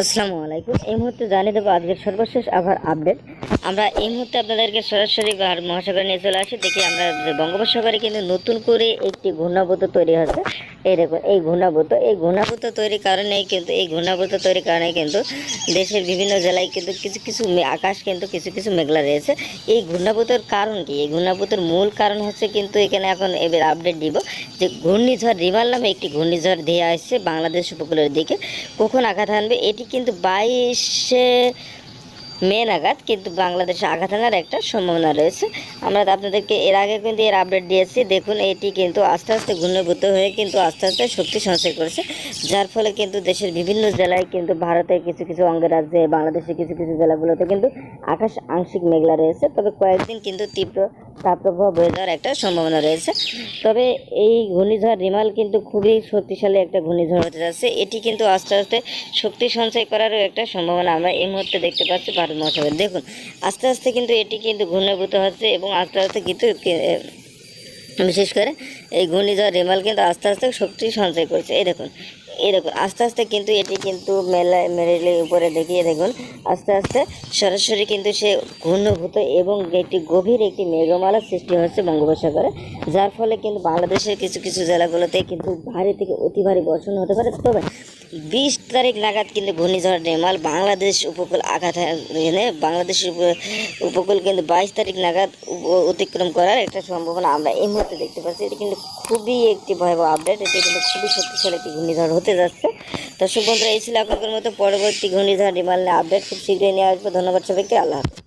আসসালামু আলাইকুম। এই মুহূর্তে জানিয়ে দেবো আজকের সর্বশেষ আবহাওয়ার আপডেট। আমরা এই মুহূর্তে আপনাদেরকে সরাসরি মহাসাগর নিয়ে চলে আসি। দেখি আমরা যে বঙ্গোপসাগরে কিন্তু নতুন করে একটি ঘূর্ণাবর্ত তৈরি হচ্ছে। এই দেখুন এই ঘূর্ণাবর্ত তৈরির কারণে কিন্তু দেশের বিভিন্ন জেলায় কিন্তু কিছু কিছু আকাশ কিন্তু কিছু কিছু মেঘলা রয়েছে। এই ঘূর্ণাবর্তের কারণ কি? এই ঘূর্ণাবর্তের মূল কারণ হচ্ছে কিন্তু এখানে এখন এবার আপডেট দিব যে ঘূর্ণিঝড় রিমাল নামে একটি ঘূর্ণিঝড় ধেয়ে আসছে বাংলাদেশ উপকূলের দিকে। কখন আঘাত হানবে? এটি কিন্তু 22শে মে নাগাদ কিন্তু বাংলাদেশে আঘাত হানার একটা সম্ভাবনা রয়েছে। আমরা আপনাদেরকে এর আগে কিন্তু এর আপডেট দিয়েছি। দেখুন এটি কিন্তু আস্তে আস্তে ঘূর্ণীভূত হয়ে কিন্তু আস্তে আস্তে শক্তি সঞ্চয় করেছে, যার ফলে কিন্তু দেশের বিভিন্ন জেলায় কিন্তু ভারতের কিছু কিছু অঙ্গরাজ্যে, বাংলাদেশের কিছু কিছু জেলাগুলোতে কিন্তু আকাশ আংশিক মেঘলা রয়েছে। তবে কয়েকদিন কিন্তু তীব্র তাপপ্রবাহ বয়ে যাওয়ার একটা সম্ভাবনা রয়েছে। তবে এই ঘূর্ণিঝড় রিমাল কিন্তু খুবই শক্তিশালী একটা ঘূর্ণিঝড় হতে যাচ্ছে। এটি কিন্তু আস্তে আস্তে শক্তি সঞ্চয় করারও একটা সম্ভাবনা আমরা এই মুহূর্তে দেখতে পাচ্ছি ভারত মহাসাগরে। দেখুন আস্তে আস্তে কিন্তু এটি কিন্তু ঘূর্ণীভূত হচ্ছে এবং আস্তে আস্তে কিন্তু বিশেষ করে এই ঘূর্ণিঝড় রিমাল কিন্তু আস্তে আস্তে শক্তি সঞ্চয় করছে। এই দেখুন আস্তে আস্তে কিন্তু এটি কিন্তু মেরেলে উপরে দেখিয়ে দেখুন আস্তে আস্তে সরাসরি কিন্তু সে ঘূর্ণীভূত এবং একটি গভীর একটি মেঘমালা সৃষ্টি হচ্ছে বঙ্গোপসাগরে, যার ফলে কিন্তু বাংলাদেশের কিছু কিছু জেলাগুলোতে কিন্তু ভারী থেকে অতি ভারী বর্ষণ হতে পারে। তবে 20 তারিখ নাগাদ কিন্তু ঘূর্ণিঝড় রেমাল বাংলাদেশ উপকূল আঘাত এনে বাংলাদেশের উপকূল কিন্তু 22 তারিখ নাগাদ অতিক্রম করার একটা সম্ভাবনা আমরা এই মুহূর্তে দেখতে পাচ্ছি। এটি কিন্তু খুবই একটি ভয়াবহ আপডেট। এটি কিন্তু খুবই শক্তিশালী একটি ঘূর্ণিঝড় হতে যাচ্ছে। দর্শক বন্ধুরা, এই ছিল আপনাদের মতো পরবর্তী ঘূর্ণিঝড় রিমাল আপডেট খুব শীঘ্রই নিয়ে আসবো। ধন্যবাদ সবাইকে। আল্লাহ হাফেজ।